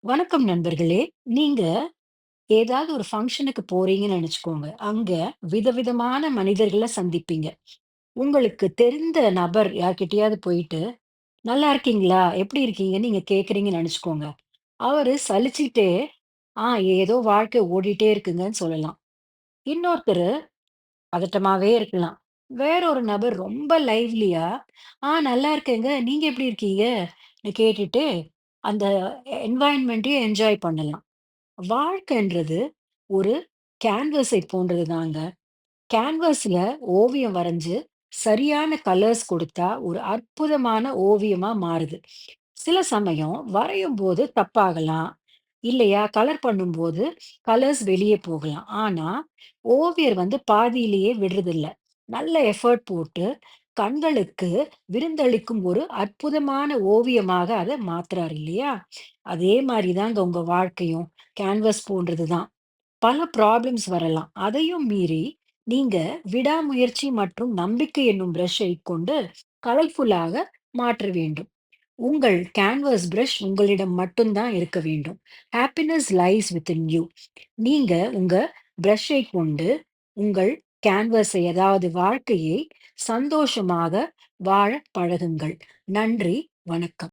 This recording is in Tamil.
வணக்கம் நண்பர்களே. நீங்க ஏதாவது ஒரு ஃபங்ஷனுக்கு போறீங்கன்னு நெனச்சுக்கோங்க. அங்க விதவிதமான மனிதர்கள சந்திப்பீங்க. உங்களுக்கு தெரிந்த நபர் யார்கிட்டயாவது போயிட்டு, "நல்லா இருக்கீங்களா? எப்படி இருக்கீங்கன்னு?" நீங்க கேட்கிறீங்கன்னு நெனச்சுக்கோங்க. அவரு சலிச்சுக்கிட்டே, "ஆ ஏதோ வாழ்க்கை ஓடிட்டே இருக்குங்கன்னு" சொல்லலாம். இன்னொருத்தரு பதட்டமாவே இருக்கலாம். வேற ஒரு நபர் ரொம்ப லைவ்லியா, நல்லா இருக்கேங்க. நீங்க எப்படி இருக்கீங்க?"ன்னு கேட்டுட்டு, அந்த என்வைரன்மென்ட்டயும் என்ஜாய் பண்ணலாம். வாழ்க்கைன்றது ஒரு கேன்வஸை போன்றது தாங்க. கேன்வாஸ்ல ஓவியம் வரைஞ்சு, சரியான கலர்ஸ் கொடுத்தா ஒரு அற்புதமான ஓவியமா மாறுது. சில சமயம் வரையும்போது தப்பாகலாம். இல்லையா, கலர் பண்ணும்போது கலர்ஸ் வெளியே போகலாம். ஆனா, ஓவியர் பாதியிலேயே விடுறதில்ல. நல்ல எஃபோர்ட் போட்டு கண்களுக்கு விருந்தளிக்கும் ஒரு அற்புதமான ஓவியமாக அத மாத்துறாரு இல்லையா? அதே மாரி தாங்க உங்க வாழ்க்கையும். கேன்வாஸ் போன்றது தான். பல ப்ராப்ளம்ஸ் வரலாம். அதையும் மீறி நீங்க விடாமுயற்சி மற்றும் நம்பிக்கை என்னும் பிரஷ்ஷை கொண்டு கலர்ஃபுல்லாக மாற்ற வேண்டும். உங்கள் கேன்வாஸ் பிரஷ் உங்களிடம் மட்டும் தான் இருக்க வேண்டும். Happiness lies within you. நீங்க உங்க பிரஷ்ஷை கொண்டு உங்கள் கேன்வாஸை, அதாவது வாழ்க்கையை சந்தோஷமாக வாழ பழகுங்கள். நன்றி, வணக்கம்.